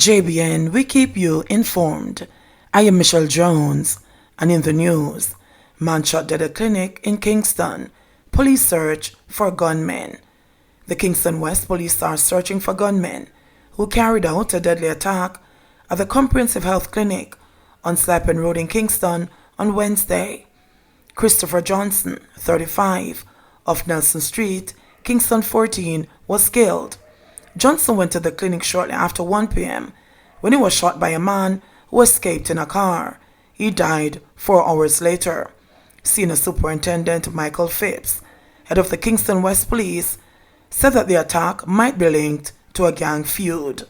JBN, we keep you informed. I am Michelle Jones, and in the news, man shot dead at clinic in Kingston. Police search for gunmen. The Kingston West police are searching for gunmen who carried out a deadly attack at the Comprehensive Health Clinic on Slapen Road in Kingston on Wednesday. Christopher Johnson, 35, of Nelson Street, Kingston 14, was killed. Johnson went to the clinic shortly after 1 p.m. when he was shot by a man who escaped in a car. He died 4 hours later. Senior Superintendent Michael Phipps, head of the Kingston West Police, said that the attack might be linked to a gang feud.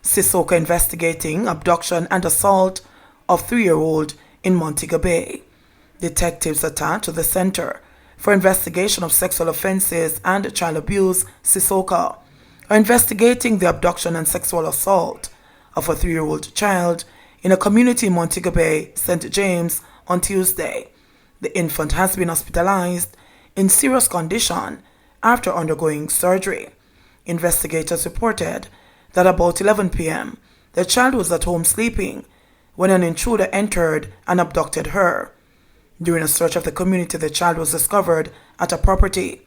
Sissoko investigating abduction and assault of 3-year-old in Montego Bay. Detectives attached to the Center for Investigation of Sexual Offences and Child Abuse, Sissoko, are investigating the abduction and sexual assault of a 3-year-old child in a community in Montego Bay, St. James, on Tuesday. The infant has been hospitalized in serious condition after undergoing surgery. Investigators reported that about 11 p.m., the child was at home sleeping when an intruder entered and abducted her. During a search of the community, the child was discovered at a property.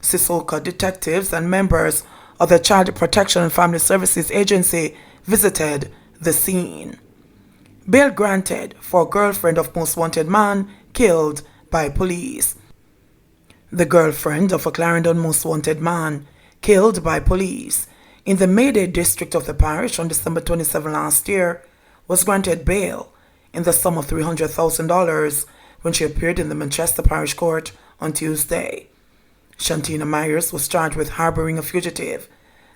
Sissoko detectives and members of the Child Protection and Family Services Agency visited the scene. Bail granted for girlfriend of most wanted man killed by police. The girlfriend of a Clarendon most wanted man killed by police in the Mayday district of the parish on December 27 last year was granted bail in the sum of $300,000 when she appeared in the Manchester Parish Court on Tuesday. Shantina Myers was charged with harboring a fugitive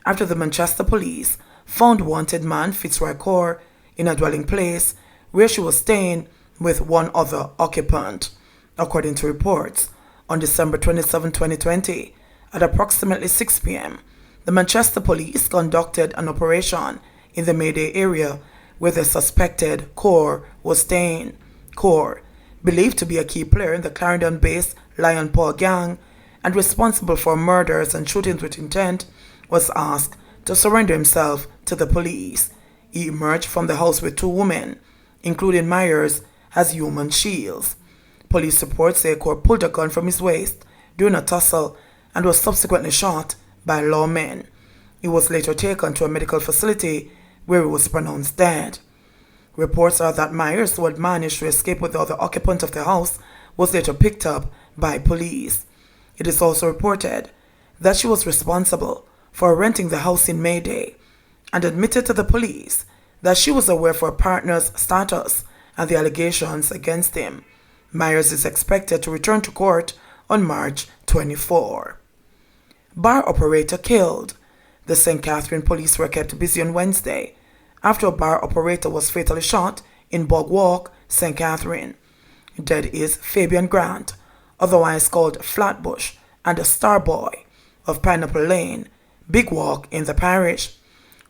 after the Manchester police found wanted man Fitzroy Kaur in a dwelling place where she was staying with one other occupant. According to reports, on December 27, 2020, at approximately 6 p.m., the Manchester police conducted an operation in the Mayday area where the suspected Kaur was staying. Kaur, believed to be a key player in the Clarendon-based Lion Paw gang and responsible for murders and shootings with intent, was asked to surrender himself to the police. He emerged from the house with 2 women, including Myers, as human shields. Police reports say Kaur pulled a gun from his waist during a tussle and was subsequently shot by lawmen. He was later taken to a medical facility where he was pronounced dead. Reports are that Myers, who had managed to escape with the other occupant of the house, was later picked up by police. It is also reported that she was responsible for renting the house in Mayday and admitted to the police that she was aware of her partner's status and the allegations against him. Myers is expected to return to court on March 24. Bar operator killed. The St. Catherine police were kept busy on Wednesday after a bar operator was fatally shot in Bog Walk, St. Catherine. Dead is Fabian Grant, otherwise called Flatbush, and a Star Boy of Pineapple Lane, Big Walk in the parish.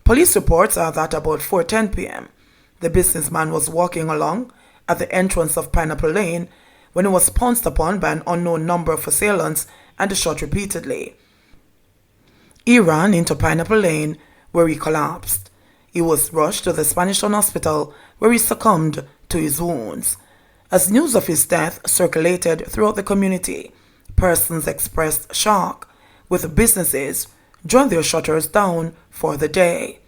Police reports are that about 4:10 p.m., the businessman was walking along at the entrance of Pineapple Lane when he was pounced upon by an unknown number of assailants and shot repeatedly. He ran into Pineapple Lane where he collapsed. He was rushed to the Spanish Town Hospital where he succumbed to his wounds. As news of his death circulated throughout the community, persons expressed shock, with businesses drawing their shutters down for the day.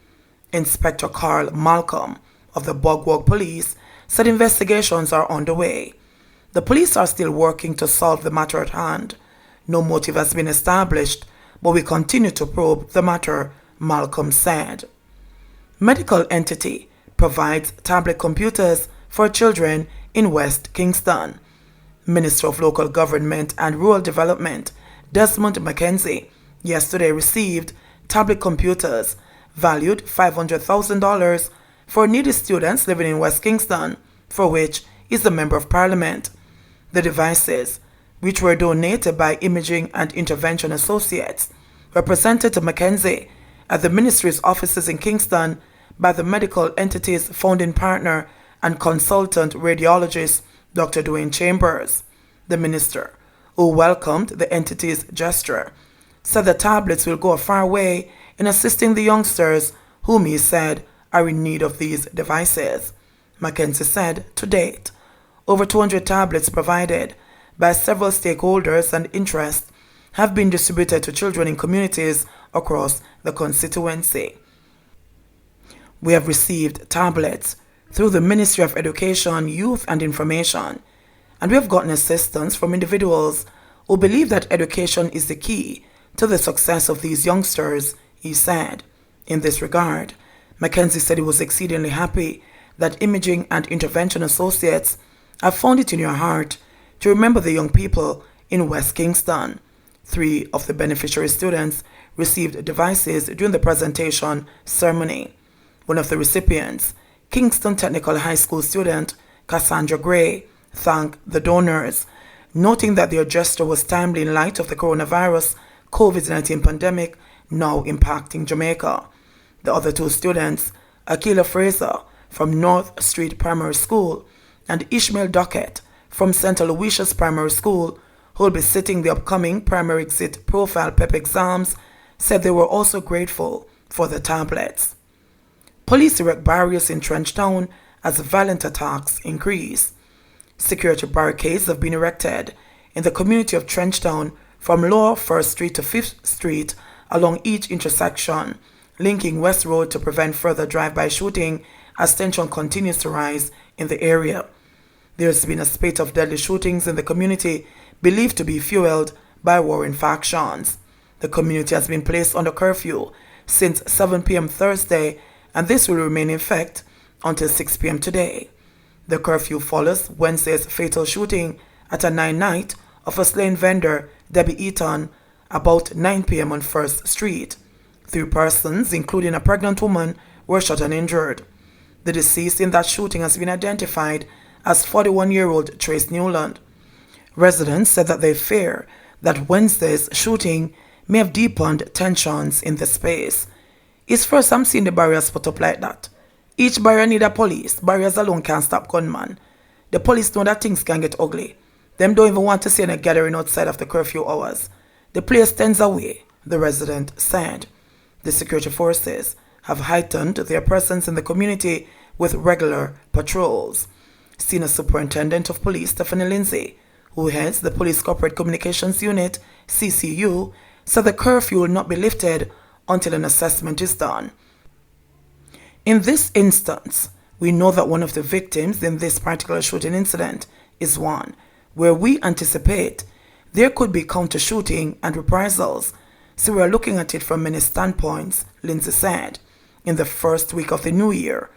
Inspector Carl Malcolm of the Bogwog Police said investigations are underway. The police are still working to solve the matter at hand. No motive has been established, but we continue to probe the matter, Malcolm said. Medical entity provides tablet computers for children in West Kingston. Minister of Local Government and Rural Development Desmond McKenzie yesterday received tablet computers valued $500,000 for needy students living in West Kingston, for which he is a Member of Parliament. The devices, which were donated by Imaging and Intervention Associates, were presented to McKenzie at the ministry's offices in Kingston by the medical entity's founding partner and consultant radiologist, Dr. Dwayne Chambers. The minister, who welcomed the entity's gesture, said the tablets will go a far way in assisting the youngsters whom he said are in need of these devices. Mackenzie said, to date, over 200 tablets provided by several stakeholders and interests have been distributed to children in communities across the constituency. We have received tablets through the Ministry of Education, Youth and Information, and we have gotten assistance from individuals who believe that education is the key to the success of these youngsters, he said. In this regard, Mackenzie said he was exceedingly happy that Imaging and Intervention Associates have found it in your heart to remember the young people in West Kingston. 3 of the beneficiary students received devices during the presentation ceremony. One of the recipients, Kingston Technical High School student Cassandra Gray, thanked the donors, noting that their gesture was timely in light of the coronavirus COVID-19 pandemic now impacting Jamaica. The other 2 students, Akila Fraser from North Street Primary School and Ishmael Dockett from St. Aloysius Primary School, who will be sitting the upcoming primary exit profile PEP exams, said they were also grateful for the tablets. Police erect barriers in Trenchtown as violent attacks increase. Security barricades have been erected in the community of Trenchtown from Lower 1st Street to 5th Street along each intersection, linking West Road to prevent further drive-by shooting as tension continues to rise in the area. There has been a spate of deadly shootings in the community believed to be fueled by warring factions. The community has been placed under curfew since 7 p.m. Thursday, and this will remain in effect until 6 p.m. today. The curfew follows Wednesday's fatal shooting at a night of a slain vendor, Debbie Eaton, about 9 p.m. on 1st Street. 3 persons, including a pregnant woman, were shot and injured. The deceased in that shooting has been identified as 41-year-old Trace Newland. Residents said that they fear that Wednesday's shooting may have deepened tensions in the space. It's first I'm seeing the barriers put up like that. Each barrier need a police. Barriers alone can't stop gunman. The police know that things can get ugly. Them don't even want to see any gathering outside of the curfew hours. The place tends away, the resident said. The security forces have heightened their presence in the community with regular patrols. Senior Superintendent of Police Stephanie Lindsay, who heads the Police Corporate Communications Unit, CCU, said the curfew will not be lifted until an assessment is done. In this instance, we know that one of the victims in this particular shooting incident is one where we anticipate there could be counter-shooting and reprisals, so we are looking at it from many standpoints, Lindsay said. In the first week of the new year,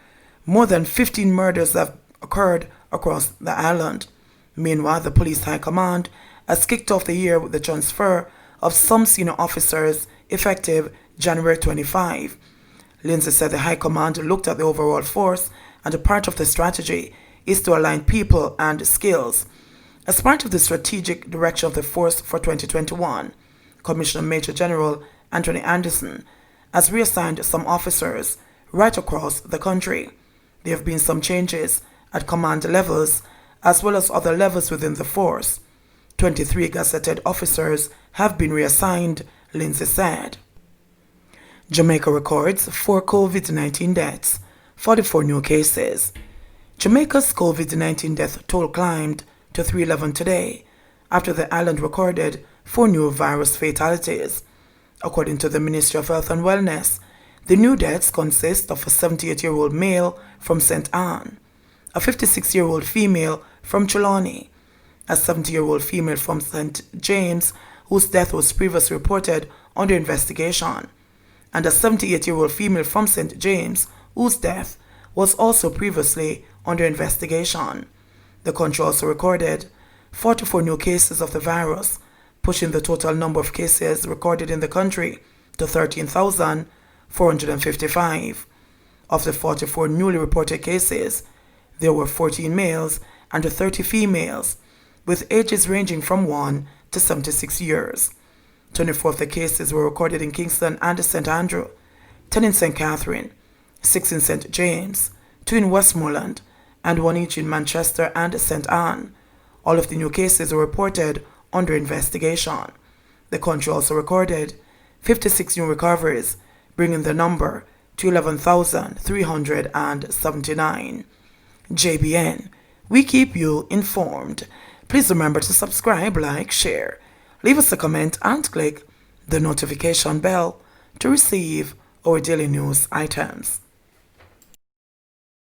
more than 15 murders have occurred across the island. Meanwhile, the Police High Command has kicked off the year with the transfer of some senior officers effective January 25. Lindsay said the High Command looked at the overall force and a part of the strategy is to align people and skills. As part of the strategic direction of the force for 2021, Commissioner Major General Anthony Anderson has reassigned some officers right across the country. There have been some changes at command levels as well as other levels within the force. 23 gazetted officers have been reassigned, Lindsay said. Jamaica records 4 COVID-19 deaths, 44 new cases. Jamaica's COVID-19 death toll climbed to 311 today after the island recorded 4 new virus fatalities. According to the Ministry of Health and Wellness, the new deaths consist of a 78-year-old male from St. Anne, a 56-year-old female from Trelawney, a 70-year-old female from St. James whose death was previously reported under investigation, and a 78-year-old female from St. James whose death was also previously under investigation. The country also recorded 44 new cases of the virus, pushing the total number of cases recorded in the country to 13,455. Of the 44 newly reported cases, there were 14 males and 30 females, with ages ranging from 1 to 76 years. 24 of the cases were recorded in Kingston and St. Andrew, 10 in St. Catherine, 6 in St. James, 2 in Westmoreland, and 1 each in Manchester and St. Anne. All of the new cases were reported under investigation. The country also recorded 56 new recoveries, bringing the number to 11,379. JBN, we keep you informed. Please remember to subscribe, like, share, leave us a comment and click the notification bell to receive our daily news items.